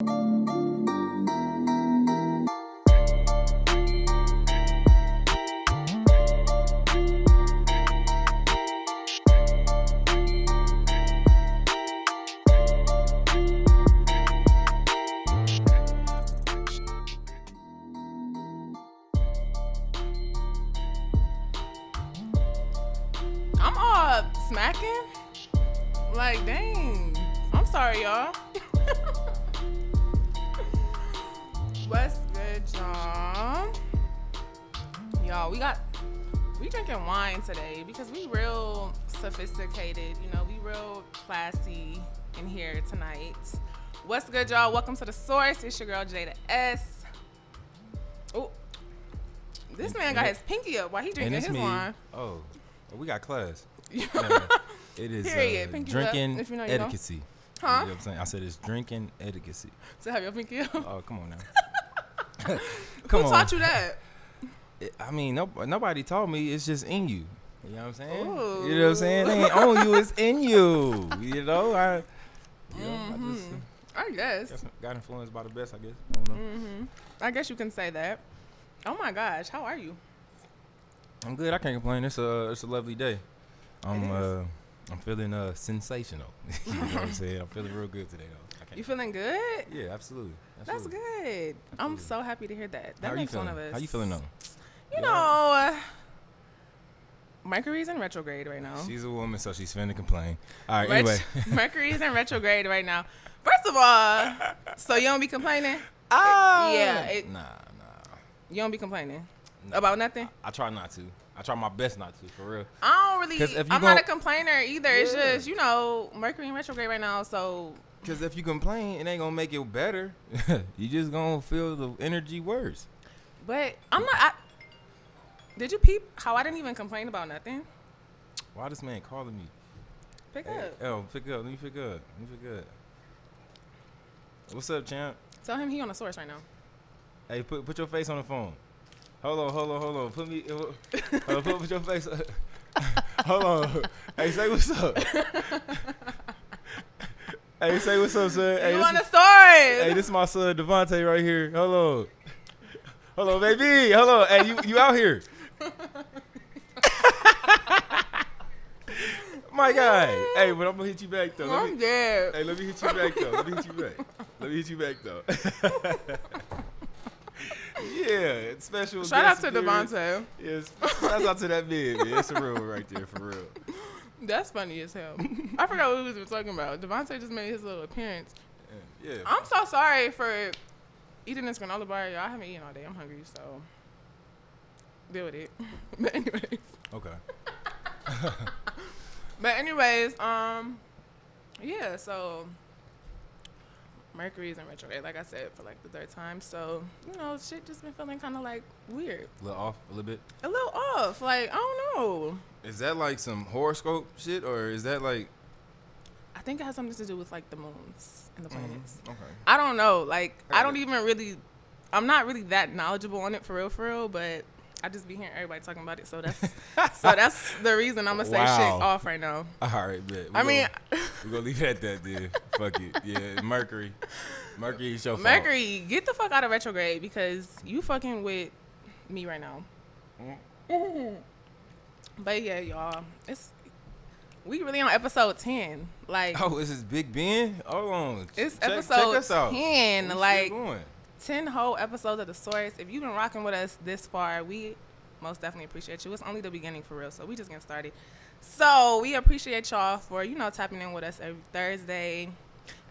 I'm all smacking. Like, dang. I'm sorry, y'all. What's good, y'all? Y'all, we drinking wine today because we real sophisticated. You know, we real classy in here tonight. What's good, y'all? Welcome to The Source. It's your girl, Jada S. Oh, this man got his pinky up while he drinking his wine. Oh, we got class. It is drinking if you know, etiquette. Huh? You know what I'm saying? I said it's drinking etiquette. To have your pinky up? Oh, come on now. Who taught you that? I mean, nobody taught me. It's just in you. You know what I'm saying? Ooh. You know what I'm saying? It ain't on you. It's in you. You know? I guess. Got influenced by the best, I guess. I don't know. I guess you can say that. Oh, my gosh. How are you? I'm good. I can't complain. It's a lovely day. I'm feeling sensational. You know what I'm saying? I'm feeling real good today, though. You feeling good? Yeah, absolutely. That's good. Absolutely. I'm so happy to hear that. That makes one of us. How you feeling, though? You know, Mercury's in retrograde right now. She's a woman, so she's finna complain. All right, anyway. Mercury's in retrograde right now. First of all, so you don't be complaining? Yeah. Nah. You don't be complaining? About nothing? I try not to. I try my best not to, for real. I don't really, I'm not a complainer either. Yeah. It's just, you know, Mercury in retrograde right now, so. Because if you complain, it ain't going to make it better. You just going to feel the energy worse. But I'm not, did you peep how I didn't even complain about nothing? Why this man calling me? Pick up. Oh, pick up. Let me pick up. What's up, champ? Tell him he on The Source right now. Hey, put your face on the phone. Hold on. Put your face. Hold on. Hey, say what's up. Hey, say what's up, son. Hey, you on The Source? Hey, this is my son Devontae right here. Hold on, baby. Hold on. Hey, you out here? My guy. Hey, but I'm gonna hit you back though. I'm dead. Hey, let me hit you back though. Yeah, it's special. Shout out to Devontae. Yes, shout out to that man. It's a real one right there, for real. That's funny as hell. I forgot what we was talking about. Devontae just made his little appearance. Yeah. I'm so sorry for eating this granola bar. Y'all, I haven't eaten all day. I'm hungry, so deal with it. But anyways. Okay. But anyways, yeah, so Mercury's in retrograde, like I said, for like the third time. So, you know, shit just been feeling kind of like weird. A little off, a little bit? A little off. Like, I don't know. Is that like some horoscope shit, or is that like? I think it has something to do with like the moons and the planets. Okay. I don't know. Like, I don't even really, I'm not really that knowledgeable on it for real, but I just be hearing everybody talking about it. So that's the reason I'm going to say shit off right now. All right, bet. We're going to leave it at that, dude. Fuck it. Yeah, Mercury is your fault. Mercury, get the fuck out of retrograde because you fucking with me right now. But yeah, y'all, we really on episode 10. Like, oh, this is Big Ben? Hold on. It's check episode us out. 10. What's like, going? 10 whole episodes of The Source. If you've been rocking with us this far, we most definitely appreciate you. It's only the beginning for real, so we just getting started. So we appreciate y'all for, you know, tapping in with us every Thursday.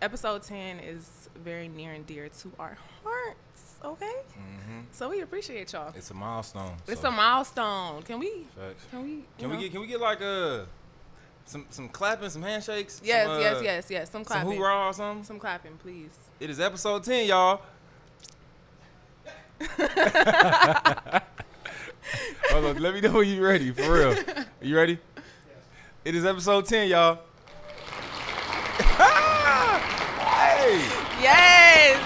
Episode 10 is very near and dear to our hearts, okay? Mm-hmm. So we appreciate y'all. It's a milestone. It's a milestone. Can we get like some clapping, some handshakes? Yes. Some clapping. Some hoorah or something? Some clapping, please. It is episode 10, y'all. Hold on, let me know when you're ready, for real. You ready? Yes. It is episode 10, y'all. Hey! Yes!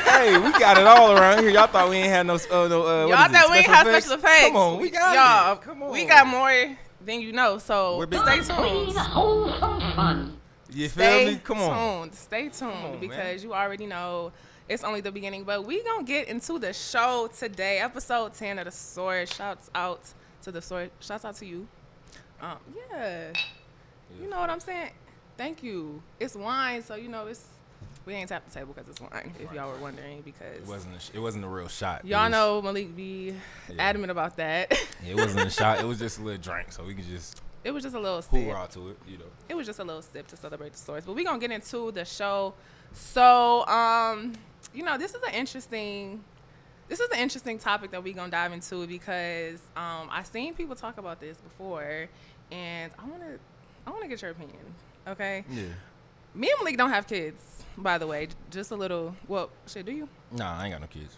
Hey, we got it all around here. Y'all thought we ain't had no y'all thought we ain't have special effects. Come on, we got y'all. Come on. We got more than you know, so we're stay tuned. Please hold some fun. You feel me? Come on. Stay tuned on, because you already know it's only the beginning. But we gonna get into the show today, episode 10 of The Source. Shouts out to The Source. Shouts out to you. Yeah. You know what I'm saying? Thank you. It's wine, so we ain't tapped the table because it's wine. If y'all were wondering, because it wasn't a real shot. Y'all know Malik be adamant about that. It wasn't a shot. It was just a little drink, so we could just. It was just a little sip. Hoorah to it, It was just a little sip to celebrate The Source. But we're going to get into the show. So, this is an interesting topic that we're going to dive into because I've seen people talk about this before, and I want to get your opinion, okay? Yeah. Me and Malik don't have kids, by the way. Just a little, do you? Nah, I ain't got no kids.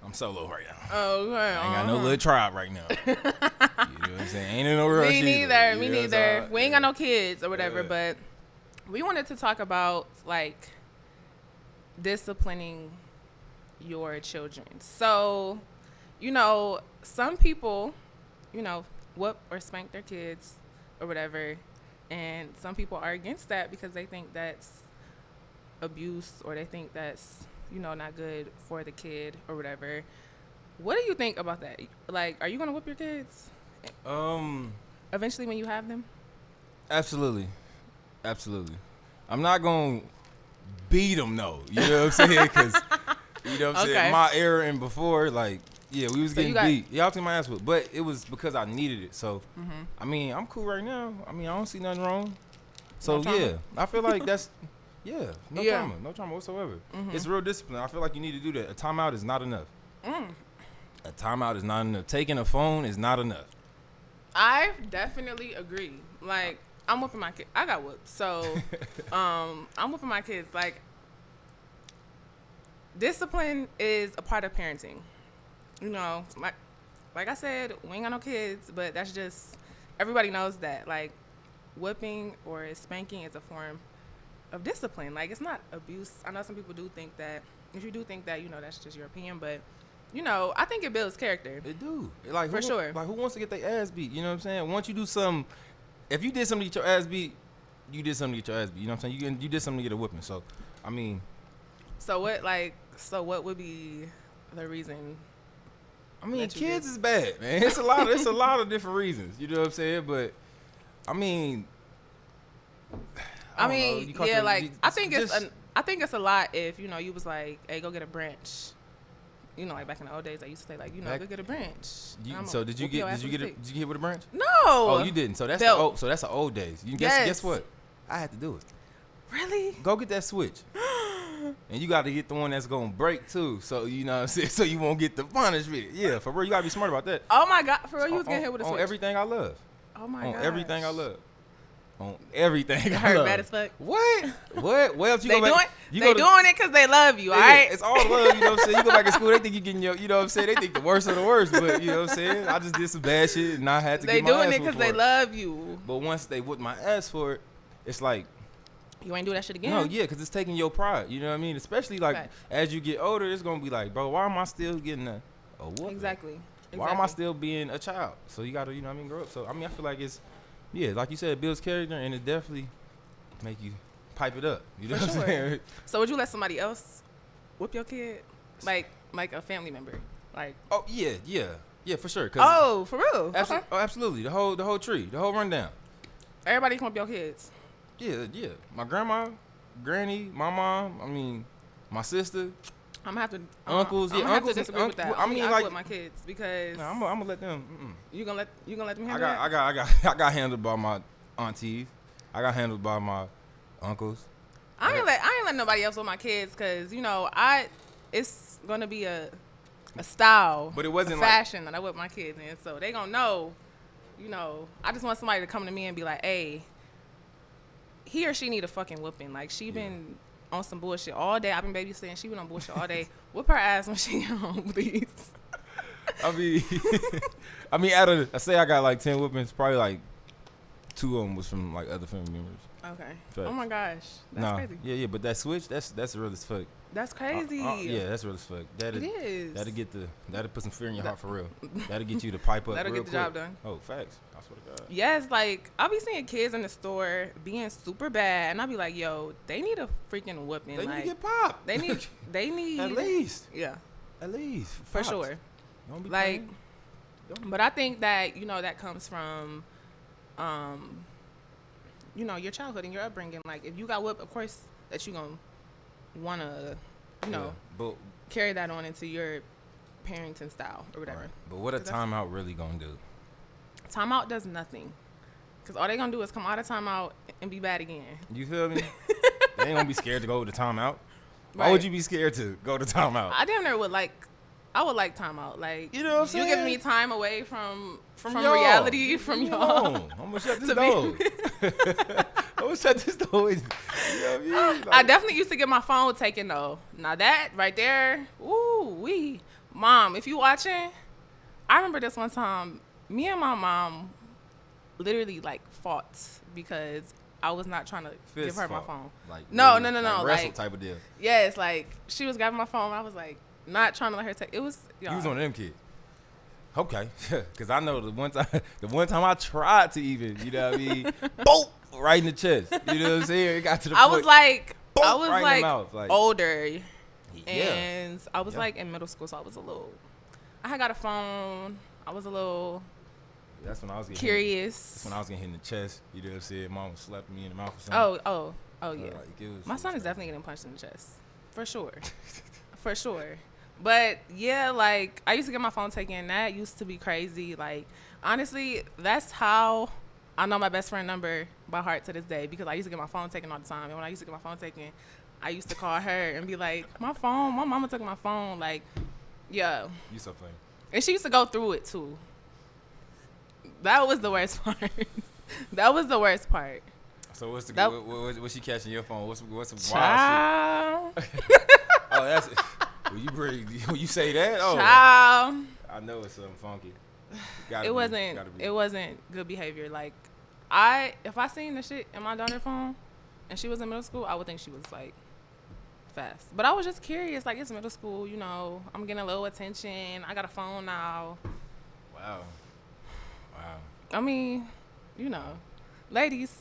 I'm solo right now. Okay. I ain't got no little tribe right now. You know what I'm saying? Ain't in no rush. Me neither. You Me know neither. We ain't got no kids or whatever, Yeah. but we wanted to talk about like disciplining your children. So, some people, whoop or spank their kids or whatever, and some people are against that because they think that's abuse or they think that's not good for the kid or whatever. What do you think about that? Like, are you gonna whip your kids? Eventually when you have them? Absolutely. I'm not gonna beat them though. You know what I'm saying? Because I'm saying my era and before, like, yeah, we was getting beat. Y'all took my ass whipped, but it was because I needed it. So, I mean, I'm cool right now. I mean, I don't see nothing wrong. So I feel like that's. Yeah, no trauma whatsoever. It's real discipline. I feel like you need to do that. A timeout is not enough. A timeout is not enough. Taking a phone is not enough. I definitely agree. Like, I'm whooping my kids. I got whooped. So, I'm whooping my kids. Like, discipline is a part of parenting. Like I said, we ain't got no kids, but that's just, everybody knows that. Like, whipping or spanking is a form of discipline. Like, it's not abuse. I know some people do think that. If you do think that, that's just your opinion. But, I think it builds character. It do. Like, for sure. Like, who wants to get their ass beat? You know what I'm saying? Once you do something, if you did something to get your ass beat, you did something to get your ass beat. You know what I'm saying? You did something to get a whipping. So, I mean. So what would be the reason? I mean, kids is bad, man. It's a lot of different reasons. You know what I'm saying? But, I mean. I think it's a lot if you was like, hey, go get a branch. Like back in the old days, I used to say like, go get a branch. So did you get hit with a branch? No. Oh, you didn't. So that's the old days. Guess what? I had to do it. Really? Go get that switch. And you got to get the one that's gonna break too. So you know what I'm saying. So you won't get the punishment. Yeah, for real, you gotta be smart about that. Oh my God, for real, you was getting hit with a switch. On everything I love. Oh my God. On everything I love. On everything. It hurt bad as fuck. What? Well, if you they go back, doing it because they love you, all right? It's all love, you know what I'm saying? You go back to school, they think you getting you know what I'm saying? They think the worst of the worst, but you know what I'm saying? I just did some bad shit and I had to get my ass doing it because they love you. But once they whip my ass for it, it's like, you ain't do that shit again? No, yeah, because it's taking your pride, you know what I mean? Especially like as you get older, it's going to be like, bro, why am I still getting a whooping? Exactly. Why am I still being a child? So you got to, grow up. So, I feel like it's, yeah, like you said, it builds character and it definitely make you pipe it up. You know what I'm saying? So would you let somebody else whip your kid? Like a family member? Like. Oh, yeah, for sure. Oh, for real? Okay. Oh, absolutely. The whole tree, the whole rundown. Everybody can whip your kids? Yeah. My grandma, granny, my mom, my sister. I'm gonna have to uncles. I'm yeah, gonna uncles. have to disagree with that. I like with my kids because I'm gonna let them. You gonna let them handle that? I got handled by my aunties. I got handled by my uncles. I ain't let nobody else with my kids because it's gonna be a style, but it wasn't fashion that I whip my kids in, so they gonna know. I just want somebody to come to me and be like, hey, he or she need a fucking whooping. Like she been on some bullshit all day. I've been babysitting. She been on bullshit all day. Whoop her ass when she home, please. Out of, I say I got like 10 whoopings, probably like 2 of them was from like other family members. Okay. Facts. Oh my gosh, that's crazy. Yeah, but that switch, that's real as fuck. That's crazy. Yeah, that's real as fuck. It is. That'll put some fear in your heart for real. That'll get you to pipe up. That'll real get the quick. job done. Oh, facts. I swear to God. Yes, like I'll be seeing kids in the store being super bad, and I'll be like, "Yo, they need a freaking whooping. They like, need to get popped. They need at least. Yeah, at least for popped. sure. Don't be Like, playing. but I think that that comes from, your childhood and your upbringing. Like, if you got whooped, of course that you gonna wanna, but carry that on into your parenting style or whatever. Right. But what a timeout really gonna do? Timeout does nothing. Because all they going to do is come out of timeout and be bad again. You feel me? They ain't going to be scared to go to timeout. Why Right. would you be scared to go to timeout? I damn near would I would like timeout. Like, you know what I'm saying? You giving me time away from y'all. reality, from y'all. I'm going to shut this door. I'm going to shut this door. You know what I mean? Like, I definitely used to get my phone taken, though. Now that right there, woo-wee. Mom, if you watching, I remember this one time, me and my mom literally fought because I was not trying to give her my phone. Like, no. Like wrestle type of deal. Yes, she was grabbing my phone. I was not trying to let her take. It was. You was one of them kids. Okay, because I know the one time I tried to even, you know what I mean, bolt right in the chest. You know what I'm saying? It got to the point. I was right in the mouth, older, yeah. And I was in middle school, so I had got a phone. I was a little. That's when I was getting curious. That's when I was getting hit in the chest. You know what I'm saying? Mom was slapping me in the mouth or something. Oh yeah. My son is definitely getting punched in the chest, for sure, for sure. But yeah, I used to get my phone taken. That used to be crazy. Honestly, that's how I know my best friend number by heart to this day, because I used to get my phone taken all the time. And when I used to get my phone taken, I used to call her and be like, my mama took my phone. Yeah. You so funny. And she used to go through it too. That was the worst part. That was the worst part. So what's she catching your phone? What's some Child. wild shit? Oh, that's it. When you say that, Child. I know it's something funky. It wasn't good behavior. If I seen the shit in my daughter's phone and she was in middle school, I would think she was fast. But I was just curious, it's middle school, I'm getting a little attention. I got a phone now. Wow. I mean, ladies,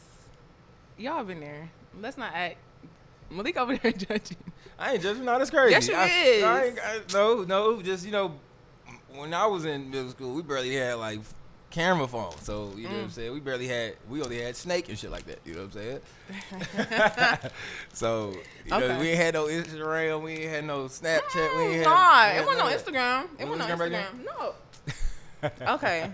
y'all been there. Let's not act. Malik over there judging. I ain't judging. No, that's crazy. Yes, you is. No. Just when I was in middle school, we barely had camera phones. So you know what I'm saying. We only had Snake and shit like that. You know what I'm saying. So we ain't had no Instagram. We ain't had no Snapchat. We ain't had. It wasn't no Instagram. It wasn't no Instagram. No. Okay,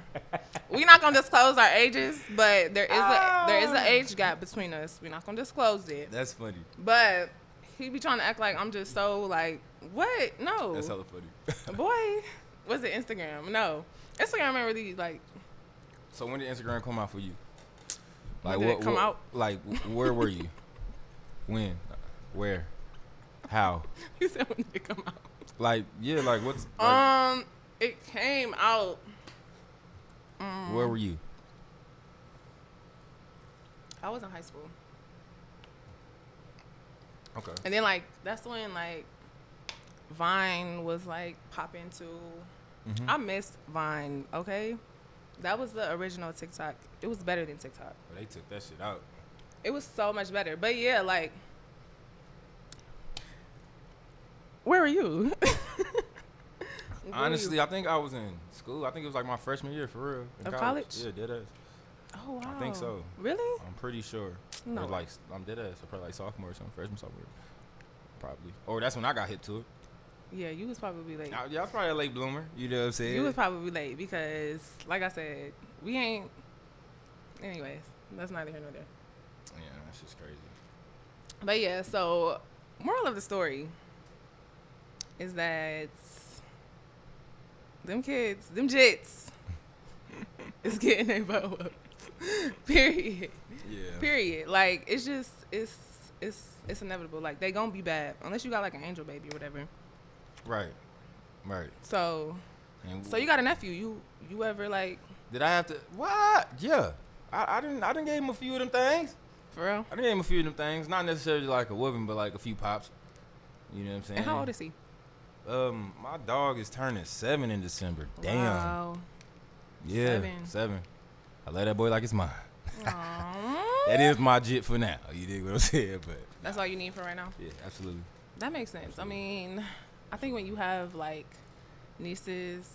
we're not gonna disclose our ages, but there is an age gap between us. We're not gonna disclose it. That's funny. But he be trying to act like I'm just so what? No. That's hella funny. Boy, was it Instagram? No, Instagram ain't really So when did Instagram come out for you? When did it come out? Where were you? When? Where? How? You said when did it come out? What's it came out. Where were you? I was in high school. Okay. And then that's when Vine was popping too. Mm-hmm. I missed Vine. Okay, that was the original TikTok. It was better than TikTok. Well, they took that shit out. It was so much better. But yeah, where were you? Honestly, I think I was in school. I think it was my freshman year for real. Of college? Yeah, dead ass. Oh wow. I think so. Really? I'm pretty sure. No. Or I'm dead ass. So probably sophomore or something, freshman, sophomore. Probably. Or that's when I got hit to it. Yeah, you was probably late. I was probably a late bloomer. You know what I'm saying? You was probably late because, like I said, we ain't. Anyways, that's neither here nor there. Yeah, that's just crazy. But yeah, so moral of the story is that them kids, them jits, is getting their butt whooped. Period. Yeah. Period. It's just it's inevitable. They gonna be bad unless you got an angel baby or whatever. Right. So you got a nephew. You ever Did I have to? What? Yeah. I didn't gave him a few of them things. For real? I name a few of them things. Not necessarily like a whooping, but like a few pops. You know what I'm saying? And how old is he? My dog is turning 7 in December. Damn. Wow. Yeah, 7. I love that boy like it's mine. That is my jit for now. You dig what I'm saying? But that's all you need for right now? Yeah, absolutely. That makes sense. I mean, I think when you have like nieces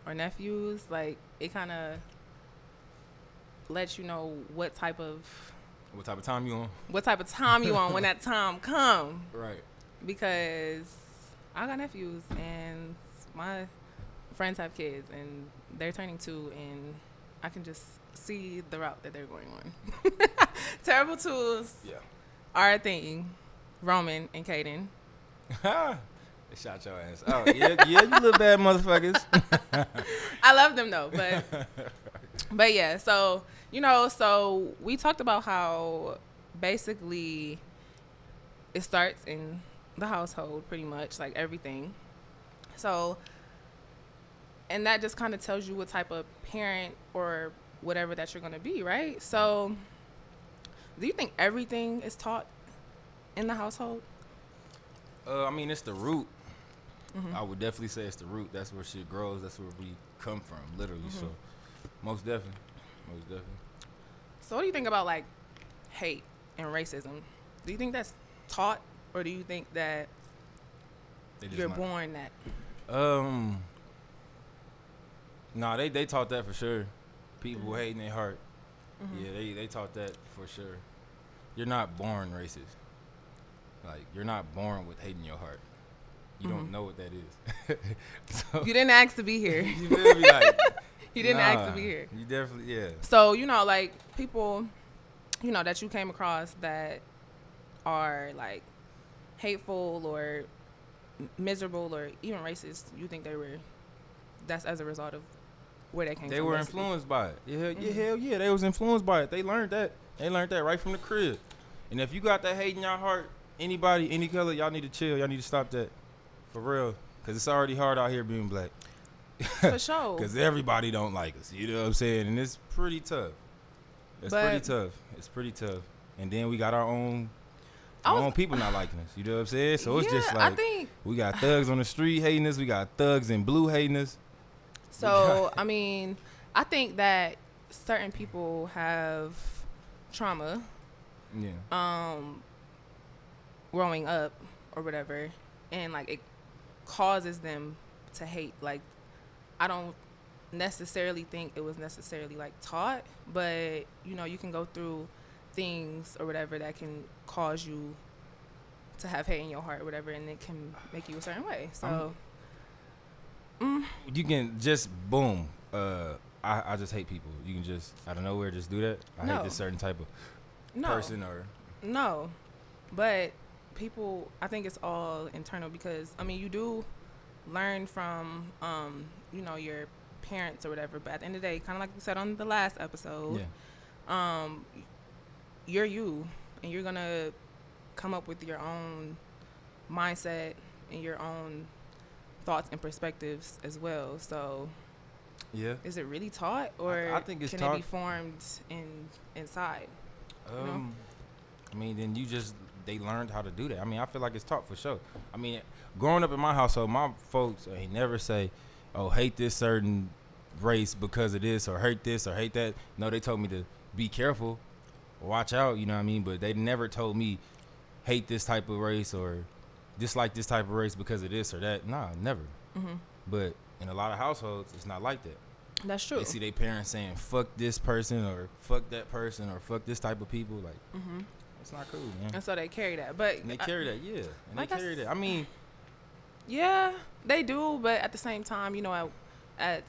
or nephews, like it kind of lets you know what type of time you on. What type of time you on when that time come. Right. Because I got nephews and my friends have kids and they're turning 2 and I can just see the route that they're going on. Terrible tools are a thing. Roman and Kaden. They shot your ass. Oh, yeah, you little bad motherfuckers. I love them though, but yeah, so, so we talked about how basically it starts in the household pretty much, like everything. So, and that just kind of tells you what type of parent or whatever that you're going to be, right? So, do you think everything is taught in the household? I mean, it's the root. Mm-hmm. I would definitely say it's the root. That's where shit grows. That's where we come from, literally. Mm-hmm. So, most definitely. So, what do you think about, like, hate and racism? Do you think that's taught, or do you think that you're born that? Nah, they taught that for sure. People hating their heart. Mm-hmm. Yeah, they taught that for sure. You're not born racist. Like, you're not born with hate in your heart. You don't know what that is. So, you didn't ask to be here. You feel me? Like, you didn't ask to be here. You definitely, yeah. So, like, people, that you came across that are, like, hateful or miserable or even racist, you think that's as a result of where they came from? They were influenced by it. Yeah, hell yeah, they was influenced by it. They learned that. They learned that right from the crib. And if you got that hate in your heart, anybody, any color, y'all need to chill. Y'all need to stop that. For real. Because it's already hard out here being black. For sure. Because everybody don't like us. You know what I'm saying? And it's pretty tough. It's pretty tough. And then we got our own people not liking us. You know what I'm saying? So it's just like, we got thugs on the street hating us. We got thugs in blue hating us. So, I mean, I think that certain people have trauma. Yeah. Growing up or whatever, and like it causes them to hate. Like, I don't necessarily think it was necessarily like taught, but you can go through things or whatever that can cause you to have hate in your heart or whatever, and it can make you a certain way. So you can just boom. I just hate people. You can just out of nowhere just do that. I hate this certain type of person or no, but people, I think it's all internal because I mean you do learn from your parents or whatever, but at the end of the day, kind of like we said on the last episode, you're you, and you're gonna come up with your own mindset and your own thoughts and perspectives as well. So yeah, is it really taught, or I think it's can taught. it be formed inside? I mean, then they learned how to do that. I mean, I feel like it's taught for sure. I mean, growing up in my household, my folks ain't never say, oh, hate this certain race because of this, or hate this or hate that. No, they told me to be careful, watch out, you know what I mean? But they never told me hate this type of race or dislike this type of race because of this or that. Nah, never. Mm-hmm. But in a lot of households, it's not like that. That's true. They see their parents saying, fuck this person or fuck that person or fuck this type of people. Like, it's not cool, man. And so they carry that. And they carry that, yeah. And like they carry that. I mean. Yeah, they do. But at the same time, at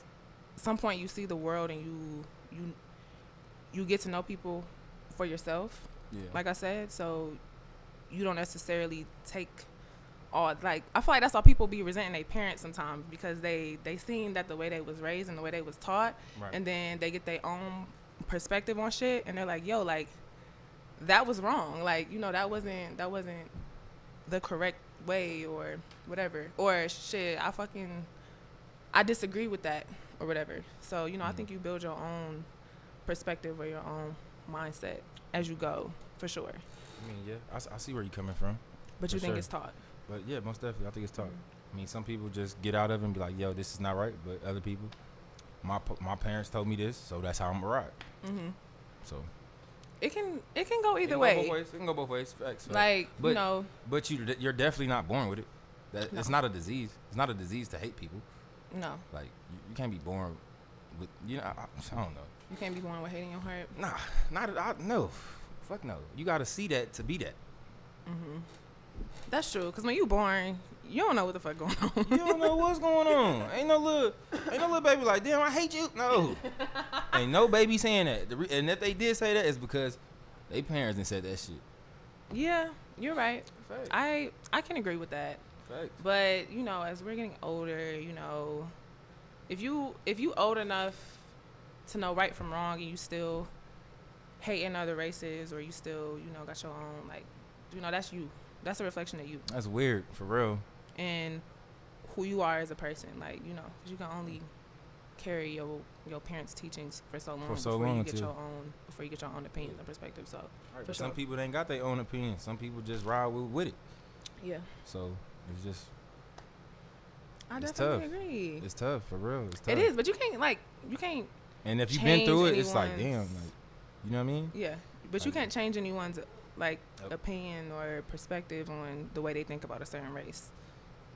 some point you see the world and you get to know people for yourself. Yeah. Like I said. So you don't necessarily take all, like, I feel like that's why people be resenting their parents sometimes, because they seen that the way they was raised and the way they was taught, right. And then they get their own perspective on shit, and they're like, yo, like, that was wrong, like, that wasn't the correct way or whatever, or shit, I disagree with that or whatever. So I think you build your own perspective or your own mindset as you go. for sure. I mean, yeah, I see where you're coming from. But you think it's taught? But yeah, most definitely, I think it's taught. I mean, some people just get out of it and be like, "Yo, this is not right," but other people, my parents told me this, so that's how I'm gonna ride. So it can go either way. It can go both ways. Facts. Like, but, but you're definitely not born with it. It's not a disease. It's not a disease to hate people. No. Like you can't be born with I don't know. You can't be born with hate in your heart. Nah, no. Fuck no. You gotta see that to be that. That's true. Cause when you born, you don't know what the fuck going on. You don't know what's going on. Ain't no little baby like, damn, I hate you. No. Ain't no baby saying that. And if they did say that, it's because they parents didn't say that shit. Yeah, you're right. Fact. I can agree with that. Fact. But as we're getting older, if you old enough to know right from wrong, and you still hating other races, or you still got your own, like, that's you. That's a reflection of you. That's weird, for real. And who you are as a person, like, because you can only carry your parents' teachings for so long before you get your own opinion and perspective. So, right, but some people ain't got their own opinion. Some people just ride with it. Yeah. So it's just. I definitely agree. It's tough, for real. It's tough. It is, but you can't. And if you've been through it, it's like, damn, like, you know what I mean? Yeah, but you can't change anyone's opinion or perspective on the way they think about a certain race,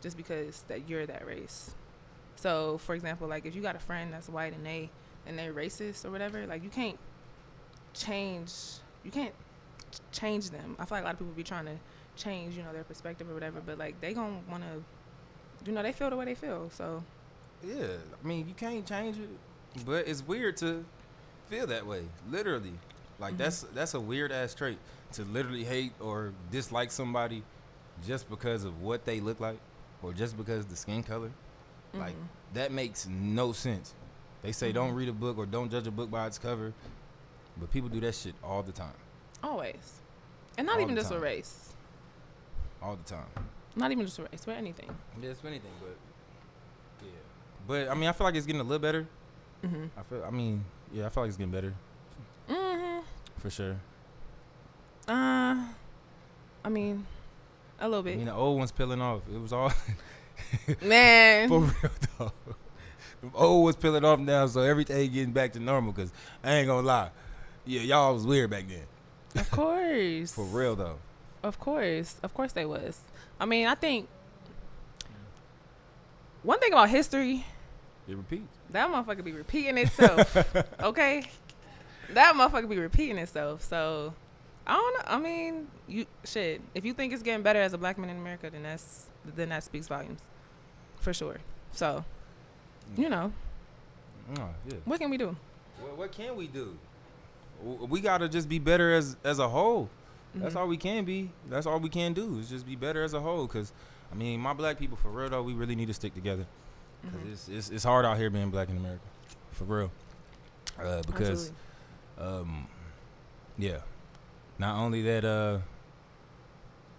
just because that you're that race. So, for example, like, if you got a friend that's white and they're racist or whatever, like, you can't change them. I feel like a lot of people be trying to change, their perspective or whatever, but like, they gonna want to, they feel the way they feel. So yeah, I mean, you can't change it, but it's weird to feel that way, literally. Like, that's a weird ass trait, to literally hate or dislike somebody just because of what they look like, or just because of the skin color. Like, that makes no sense. They say don't read a book or don't judge a book by its cover, but people do that shit all the time. Always. And not even just with race. All the time. Not even just with race, with anything. Yeah, it's anything, but yeah. But I mean, I feel like it's getting a little better. I feel like it's getting better. For sure. I mean, a little bit. I mean, the old one's peeling off. It was all man. For real though. The old one's peeling off now, so everything getting back to normal. Cause I ain't gonna lie, yeah, y'all was weird back then. Of course. For real though. Of course they was. I mean, I think one thing about history, it repeats. That motherfucker be repeating itself. Okay. That motherfucker be repeating itself. So, I don't know. I mean, if you think it's getting better as a black man in America, then that speaks volumes. For sure. So, yeah. What can we do? Well, what can we do? We got to just be better as a whole. That's all we can be. That's all we can do is just be better as a whole. Because, I mean, my black people, for real, though, we really need to stick together. Because it's hard out here being black in America. For real. Because... yeah. Not only that,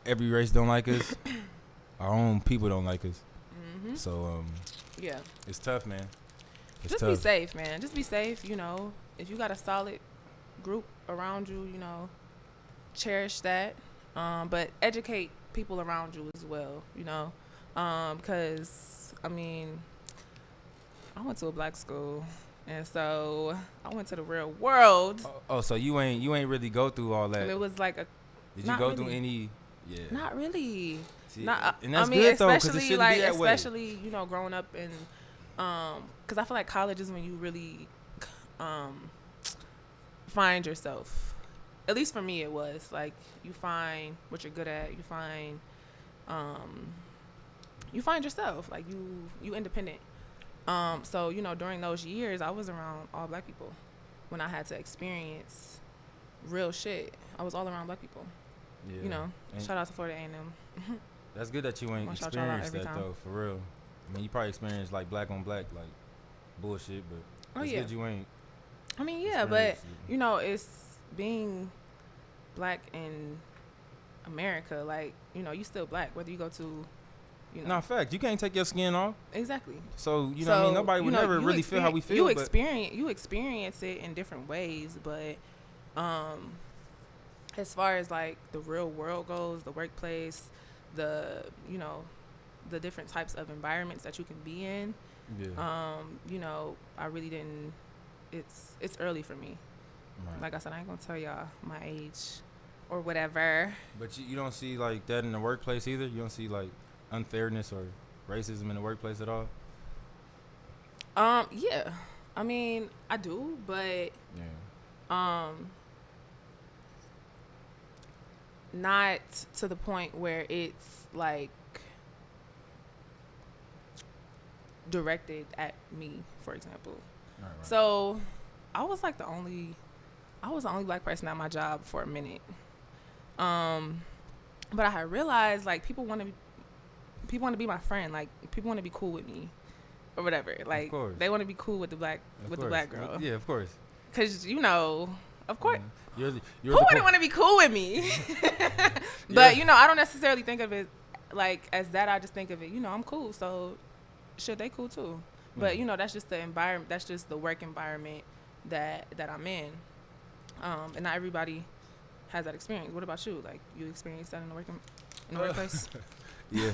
every race don't like us, our own people don't like us. So, yeah, it's tough, man. Just tough. Be safe, man. Just be safe. If you got a solid group around you, cherish that. But educate people around you as well. Because I mean, I went to a black school. And so I went to the real world. Oh, so you ain't really go through all that. And it was like a. Did you go through any? Yeah. Not really. See, and that's good though, because it shouldn't be that way. Especially growing up in, because I feel like college is when you really, find yourself. At least for me, it was like you find what you're good at. You find yourself. Like you independent. So, during those years, I was around all black people when I had to experience real shit. I was all around black people. Yeah. Shout out to Florida A&M. That's good that you ain't experienced that, though, for real. I mean, you probably experienced, like, black on black, like, bullshit, but it's good you ain't. I mean, yeah, but, it's being black in America, like, you still black, whether you go to... No, fact. You can't take your skin off. Exactly. So, what I mean? Nobody would never really feel how we feel. You experience it in different ways, but as far as like the real world goes, the workplace, the the different types of environments that you can be in. Yeah. I really didn't. It's early for me. Right. Like I said, I ain't gonna tell y'all my age or whatever. But you don't see like that in the workplace either. You don't see like unfairness or racism in the workplace at all. Yeah. I mean, I do, but not to the point where it's like directed at me, for example. Right. So I was the only black person at my job for a minute. But I had realized like people want to be my friend, like people want to be cool with me or whatever. Like they want to be cool with the black girl. Yeah, of course. Cause of course. You're who wouldn't want to be cool with me? But I don't necessarily think of it like as that. I just think of it, I'm cool, so should they cool too? But that's just the environment. That's just the work environment that I'm in. And not everybody has that experience. What about you? Like you experienced that in the workplace? Yeah,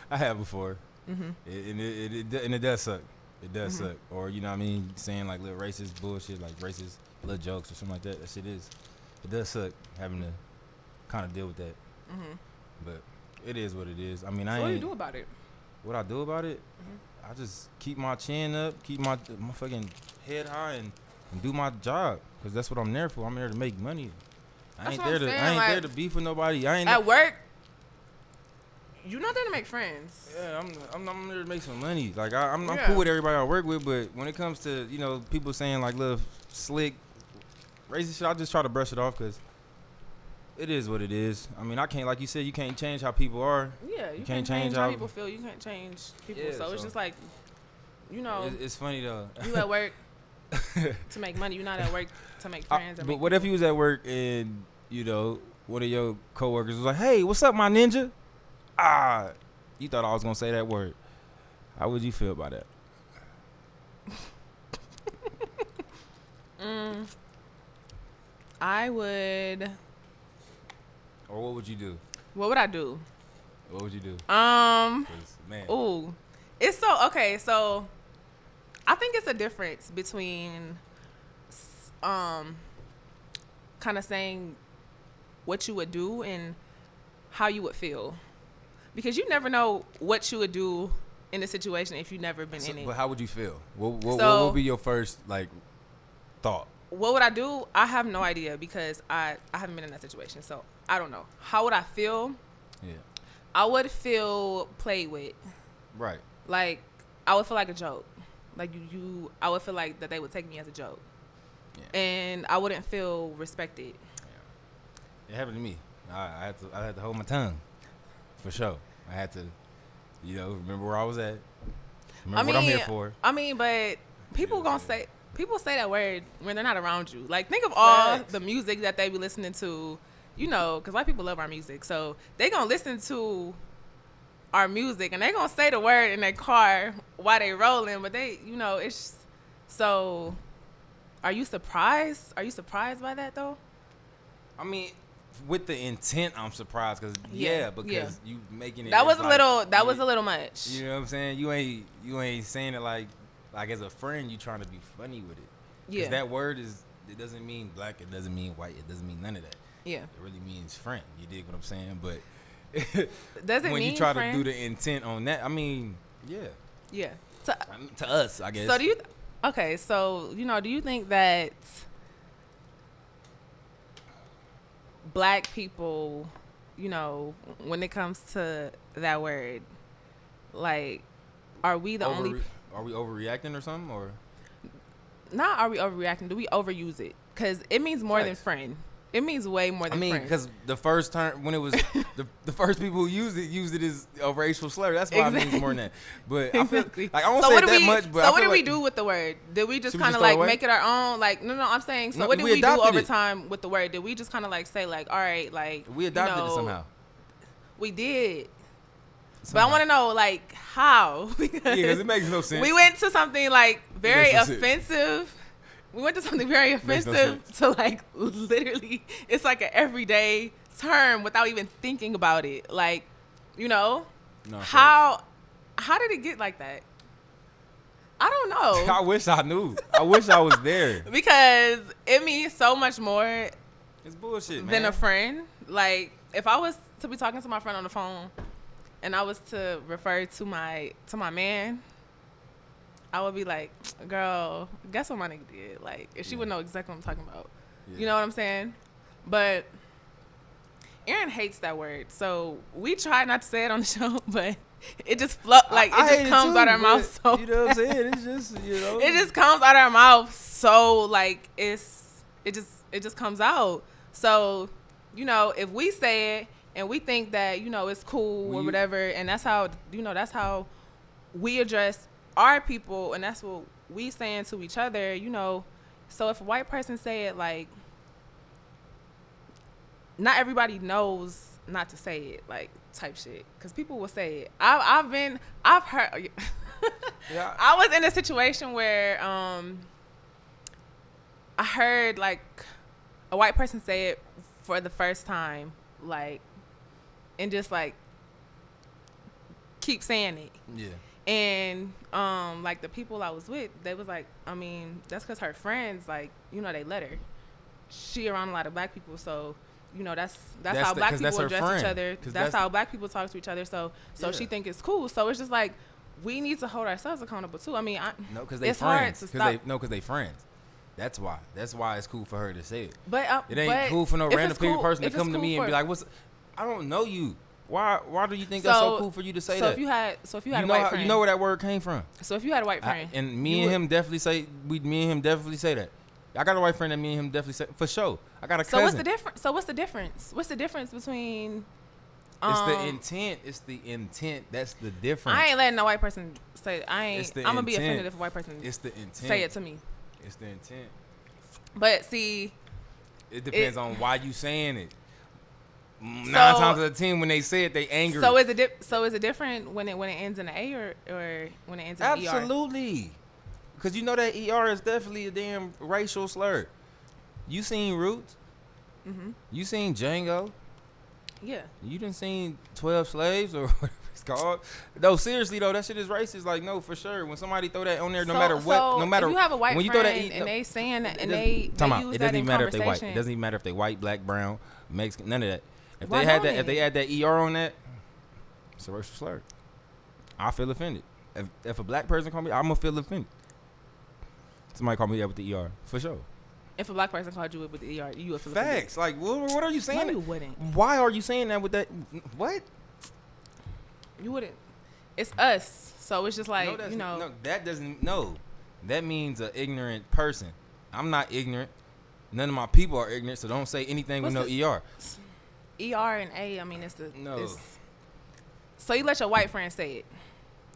I have before. Mm-hmm. And it does suck. It does suck. Or saying like little racist bullshit, like racist little jokes or something like that. That shit is. It does suck having to kind of deal with that. Mm-hmm. But it is what it is. I mean, what do you do about it? What I do about it? Mm-hmm. I just keep my chin up, keep my fucking head high, and do my job. Cause that's what I'm there for. I'm there to make money. I ain't there to beef with nobody. I ain't at work. You're not there to make friends. Yeah, I'm there to make some money. Like I'm cool with everybody I work with, but when it comes to people saying like little slick racist shit, I just try to brush it off because it is what it is. I mean, I can't, like you said, you can't change how people are. Yeah, you can't change how people feel. You can't change people. Yeah, so it's just like, it's funny though. You at work to make money. You're not at work to make friends. But what if you was at work and one of your coworkers was like, "Hey, what's up, my ninja?" You thought I was gonna say that word. How would you feel about that? I would. Or what would you do? What would I do? What would you do? Man. Ooh, it's so okay. So, I think it's a difference between, kind of saying what you would do and how you would feel. Because you never know what you would do in a situation if you've never been in it. But how would you feel? What would be your first thought? What would I do? I have no idea because I haven't been in that situation, so I don't know. How would I feel? Yeah, I would feel played with. Right. Like I would feel like a joke. Like I would feel like that they would take me as a joke. Yeah. And I wouldn't feel respected. Yeah. It happened to me. I had to hold my tongue. For sure. I had to, remember where I was at. Remember what I'm here for. I mean, but people say that word when they're not around you. Like, think of all the music that they be listening to, because white people love our music. So they going to listen to our music and they going to say the word in their car while they rolling. But they, it's so. Are you surprised? Are you surprised by that, though? I mean, with the intent, I'm surprised because you making it. That was a little much. You know what I'm saying? You ain't saying it like as a friend. You trying to be funny with it. Yeah. Because that word it doesn't mean black. It doesn't mean white. It doesn't mean none of that. Yeah. It really means friend. You dig what I'm saying? But doesn't when mean you try friend? to do the intent on that, I mean, yeah. Yeah. To us, I guess. So do you? Okay. So do you think that black people, when it comes to that word, like, are we the only? Are we overreacting or something, or? Not are we overreacting? Do we overuse it? Because it means more than friend. It means way more than friend. I mean, because the first time when it was the first people who used it as a racial slur. That's why it means more than that. But I feel like I won't say that much. But so what did we do with the word? Did we just kind of make it our own? Like, no, I'm saying. So what did we do over time with the word? Did we just kind of say all right, like we adopted it somehow? We did. Somehow. But I want to know how. Because it makes no sense. We went to something very offensive. We went to something very offensive to like literally, it's like an everyday term without even thinking about it. Like, you know, how did it get like that? I don't know. I wish I knew. I wish I was there. Because it means so much more. It's bullshit, man. Than a friend. Like, if I was to be talking to my friend on the phone and I was to refer to my man, I would be like, girl, guess what my nigga did? Like, if she would know exactly what I'm talking about. Yeah. You know what I'm saying? But Aaron hates that word. So we try not to say it on the show, but it just it just comes out our mouth so you know what I'm saying? It's just, you know. It just comes out our mouth so like it just comes out. So, you know, if we say it and we think that, you know, it's cool or whatever, and that's how, you know, that's how we address our people and that's what we saying to each other, you know. So if a white person say it, like, not everybody knows not to say it, like, type shit, because people will say it. I've heard. Yeah. I was in a situation where I heard like a white person say it for the first time, like, and just like keep saying it. Yeah. And like the people I was with, they was like, I mean, that's because her friends, like, you know, they let her. She around a lot of black people, so. You know, that's how black people address each other. That's how black people talk to each other. So she think it's cool. So it's just like, we need to hold ourselves accountable too. I mean, because they friends. Because they friends. That's why. That's why it's cool for her to say it. But it ain't cool for no random person to come to me and be like, "What's? I don't know you. Why do you think that's so cool for you to say that?" So if you had a white friend, you know where that word came from. So if you had a white friend, and me and him definitely say that. I got a white friend that me and him definitely say for sure. I got a cousin. So what's the difference? What's the difference between? It's the intent. It's the intent. That's the difference. I ain't letting a white person say. I'm gonna be offended if a white person. It's the intent. Say it to me. It's the intent. But see, it depends on why you saying it. 9 times out of 10, when they say it, they angry. So is it different when it ends in an A or when it ends in an ER? Absolutely. Because you know that ER is definitely a damn racial slur. You seen Roots? Mm-hmm. You seen Django? Yeah. You done seen 12 Slaves or whatever it's called? No, seriously though, that shit is racist. Like, no, for sure. When somebody throw that on there, no matter if you have a white friend and they saying that and they use that in conversation. It doesn't even matter if they white. It doesn't even matter if they white, black, brown, Mexican, none of that. If they had that ER on that, it's a racial slur. I feel offended. If a black person call me, I'm gonna feel offended. Somebody called me that with the ER, for sure. If a black person called you with the ER, you would feel facts. Like, what are you saying? No, you wouldn't. Why are you saying that with that? What? You wouldn't. It's us. So it's just like, you know. No, that doesn't, no. That means an ignorant person. I'm not ignorant. None of my people are ignorant, so don't say anything with no ER. ER and A, I mean, it's the. No. So you let your white friend say it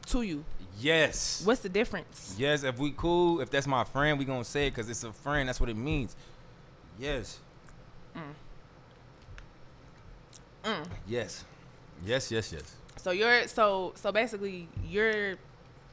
to you. Yes. What's the difference? Yes, if we cool, if that's my friend, we gonna say it because it's a friend. That's what it means. Yes. Yes. Yes. So basically you're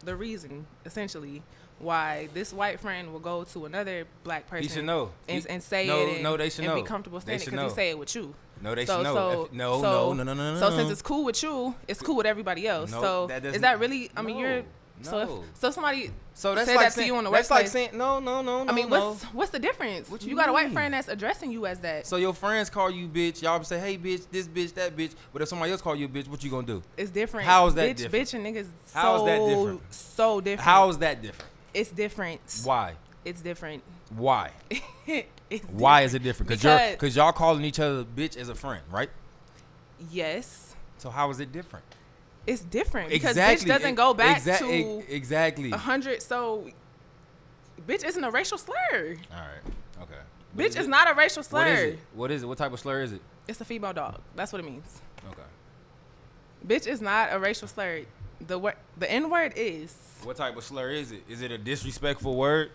the reason, essentially, why this white friend will go to another black person. He should know. And say it and, they should and know. be comfortable saying it because he say it with you. No, they should know. No. So since it's cool with you, it's cool with everybody else. No, so is that really? I mean, you're. No. So somebody that's said like that to you in the workplace. That's like saying no. I mean, what's the difference? What you got a white friend that's addressing you as that. So your friends call you bitch. Y'all say, hey bitch, this bitch, that bitch. But if somebody else call you a bitch, what you gonna do? It's different. How is that different? Bitch and niggas. How is that different? So different. How is that different? It's different. Why? It's different. Why? Why is it different? Because y'all calling each other bitch as a friend, right? Yes. So how is it different? It's different because bitch doesn't go back to exactly 100. So bitch isn't a racial slur. All right. Okay. Bitch is not a racial slur. What is it? What type of slur is it? It's a female dog. That's what it means. Okay. Bitch is not a racial slur. The N word is. What type of slur is it? Is it a disrespectful word?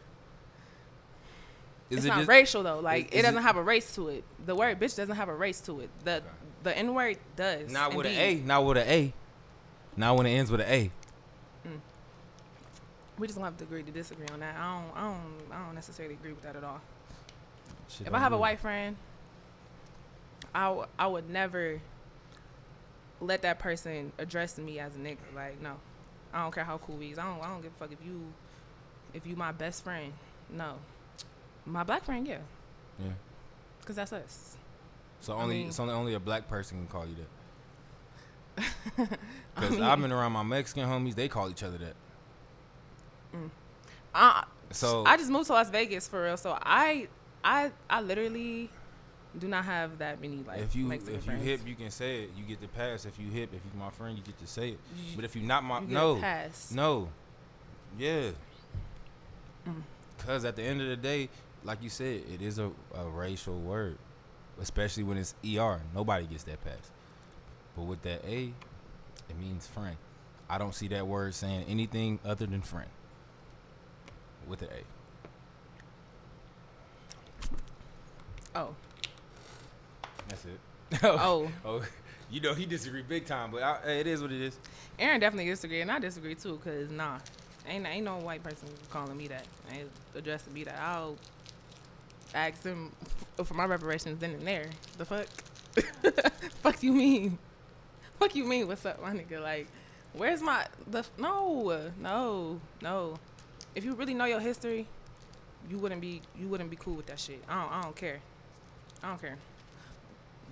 It's not racial though. Like it doesn't have a race to it. The word bitch doesn't have a race to it. The N word does. Not with an A. Not with an A. Not when it ends with an A. We just gonna have to agree to disagree on that. I don't necessarily agree with that at all. Shit, If I have a white friend, I would never let that person address me as a nigga. Like, no, I don't care how cool we is. I don't give a fuck if you my best friend. No, my black friend, yeah. Yeah. Cause that's us. So only a black person can call you that. Because I've been around my Mexican homies, they call each other that. So I just moved to Las Vegas for real. So I literally do not have that many like Mexican friends. You hip, you can say it. You get the pass. If you hip, if you my friend, you get to say it. But if you're not my pass. No, yeah. Because at the end of the day, like you said, it is a racial word, especially when it's ER. Nobody gets that pass. But with that A, it means friend. I don't see that word saying anything other than friend with the A. Oh. That's it. Oh. You know, he disagreed big time, but it is what it is. Aaron definitely disagree, and I disagree too, because ain't no white person calling me that. Ain't addressing me that. I'll ask them for my reparations then and there. The fuck? Fuck you mean? Fuck you mean? What's up, my nigga? Like, where's my no. If you really know your history, you wouldn't be cool with that shit. I don't care.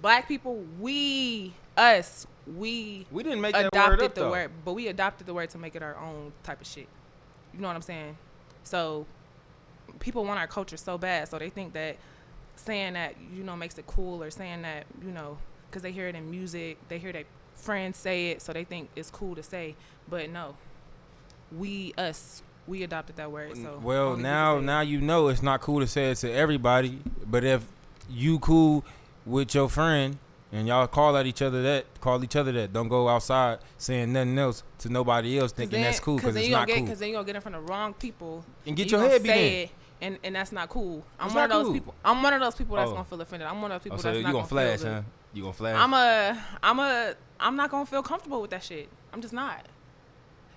Black people, we didn't make that adopted word up, the word, but we adopted the word to make it our own type of shit. You know what I'm saying? So people want our culture so bad, so they think that saying that, you know, makes it cool, or saying that, you know, because they hear it in music, they hear their friends say it, so they think it's cool to say. But no, we adopted that word. So well, now you know it's not cool to say it to everybody. But if you cool with your friend and y'all call each other that, don't go outside saying nothing else to nobody else thinking that's cool, because it's not cool. Because then you're gonna get in front of the wrong people and get your head beat in. And that's not cool. I'm one of those people. I'm one of those people that's gonna feel offended. I'm one of those people that's not gonna flash, feel huh? You gonna flash? I'm not gonna feel comfortable with that shit. I'm just not.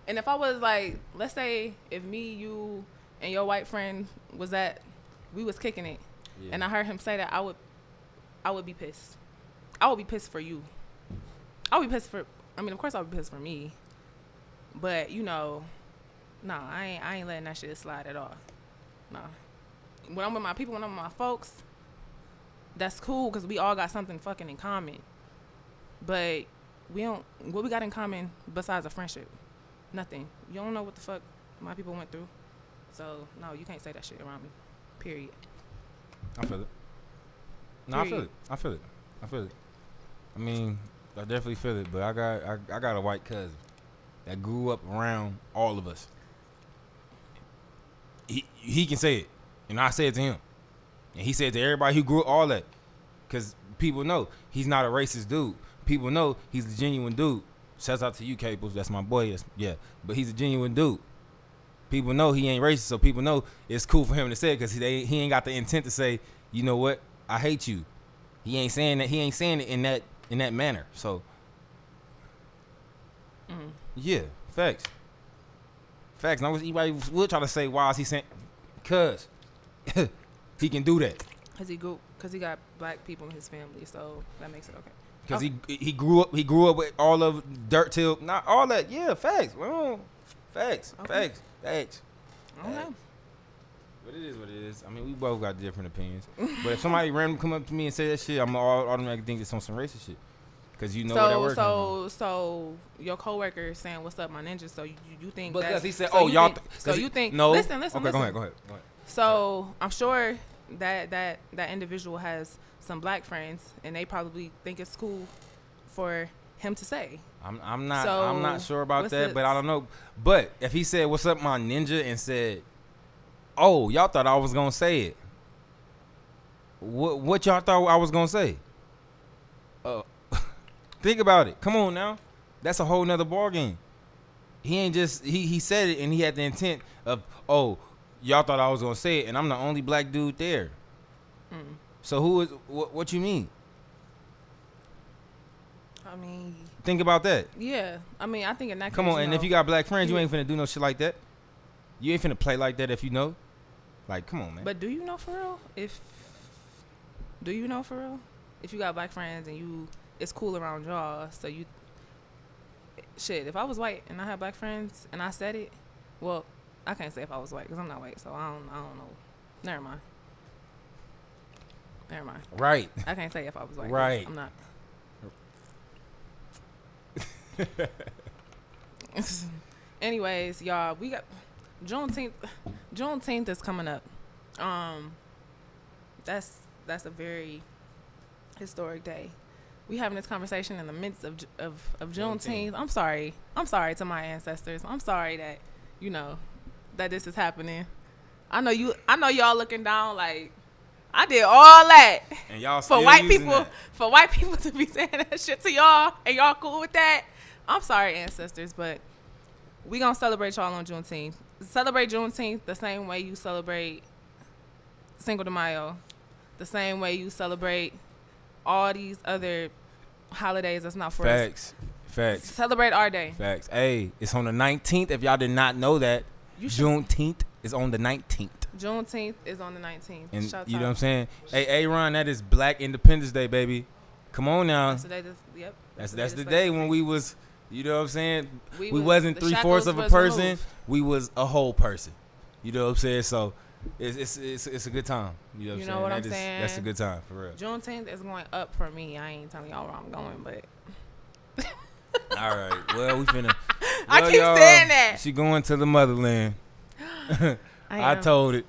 And if I was like, let's say if me, you, and your white friend we was kicking it, and I heard him say that, I would be pissed. I would be pissed for you. I would be pissed for. I mean, of course I would be pissed for me. But you know, no, I ain't letting that shit slide at all. No. When I'm with my people, when I'm with my folks, that's cool because we all got something fucking in common. But we don't. What we got in common besides a friendship? Nothing. You don't know what the fuck my people went through. So no, you can't say that shit around me. Period. I feel it. No, I feel it. I mean, I definitely feel it. But I got a white cousin that grew up around all of us. He can say it, and I say it to him, and he said it to everybody who grew up, all that, because people know he's not a racist dude. People know he's a genuine dude. Shouts out to you, Cables. That's my boy. Yeah, but he's a genuine dude. People know he ain't racist, so people know it's cool for him to say it, because he ain't got the intent to say, you know what, I hate you. He ain't saying that. He ain't saying it in that manner. So, yeah, facts. Now, anybody would try to say, why is he saying? Cause he can do that. Cause he got black people in his family, so that makes it okay. Because he grew up with all of dirt till not all that. Yeah, facts. Well, facts. Okay. Facts. I don't know. But it is what it is. I mean, we both got different opinions. But if somebody random come up to me and say that shit, I'm automatically think it's on some racist shit. Because you know where that word comes from. So your coworker is saying, "What's up, my ninja?" So you think because that's... he said, so y'all... you think... No. Listen. Okay, go ahead. So I'm sure that individual has some black friends, and they probably think it's cool for him to say. I'm not sure about that, but I don't know. But if he said, "What's up, my ninja?" and said, "Oh, y'all thought I was gonna say it," what y'all thought I was gonna say? Think about it. Come on now, that's a whole nother ball game. He ain't just he said it and he had the intent of, oh, y'all thought I was gonna say it, and I'm the only black dude there. So who is what you mean? I mean, think about that. Yeah, I mean, I think in that case, come on, and if you got black friends, you ain't finna do no shit like that. You ain't finna play like that if you know. Like, come on, man. But do you know for real? Do you know for real? If you got black friends and it's cool around y'all, so you, shit, if I was white and I had black friends and I said it, well, I can't say if I was white because I'm not white, so I don't know. Never mind. Right. I can't say if I was white. Right. I'm not. Anyways, y'all, we got Juneteenth. Juneteenth is coming up. That's a very historic day. We having this conversation in the midst of Juneteenth. I'm sorry to my ancestors. I'm sorry that that this is happening. I know y'all looking down like I did all that, and y'all for white people to be saying that shit to y'all, and y'all cool with that. I'm sorry, ancestors, but we gonna celebrate y'all on Juneteenth. Celebrate Juneteenth the same way you celebrate Cinco de Mayo, the same way you celebrate all these other holidays that's not for us. Facts. Celebrate our day. Facts. Hey, it's on the 19th. If y'all did not know that, Juneteenth is on the 19th. Juneteenth is on the 19th. And Shout you out. know what I'm saying? Hey, Aaron, that is Black Independence Day, baby. Come on now. That's the day. Yep. That's the day when we was, you know what I'm saying? We wasn't the 3/4 of a person. Removed. We was a whole person. You know what I'm saying? So it's a good time. You know what I'm saying? That's a good time for real. Juneteenth is going up for me. I ain't telling y'all where I'm going, but. All right. Well, we finna. I keep saying that. She going to the motherland. I told it.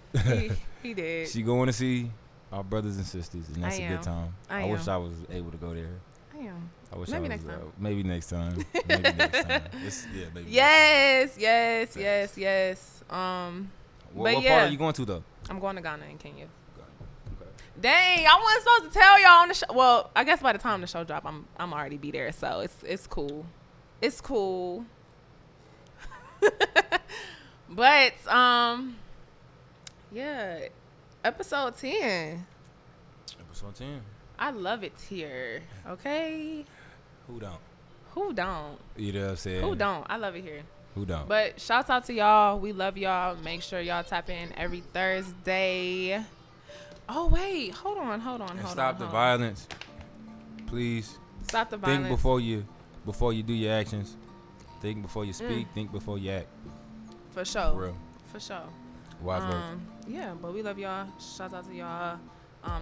He did. She going to see our brothers and sisters, and that's a good time. I wish I was able to go there. I am. I wish maybe I was. Maybe next time. Maybe next time. Maybe. Yes. What part are you going to though? I'm going to Ghana and Kenya. Okay. Dang, I wasn't supposed to tell y'all on the show. Well, I guess by the time the show drop, I'm already be there, so it's cool. It's cool. But yeah, episode 10. Episode 10. I love it here. Okay. Who don't? You know what I'm saying? Who don't? I love it here. Who don't? But shouts out to y'all. We love y'all. Make sure y'all tap in every Thursday. Oh wait, hold on. Stop the violence, please. Stop the violence. Think before you do your actions. Think before you speak. Think before you act. For sure. For real. For sure. Wise words. Yeah, but we love y'all. Shout out to y'all.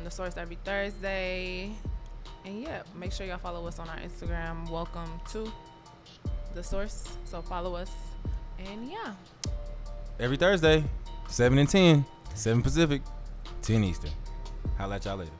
The Source every Thursday. And yeah, make sure y'all follow us on our Instagram. Welcome to The Source. So follow us. And yeah. Every Thursday, 7 and 10. 7 Pacific, 10 Eastern. Holla at y'all later.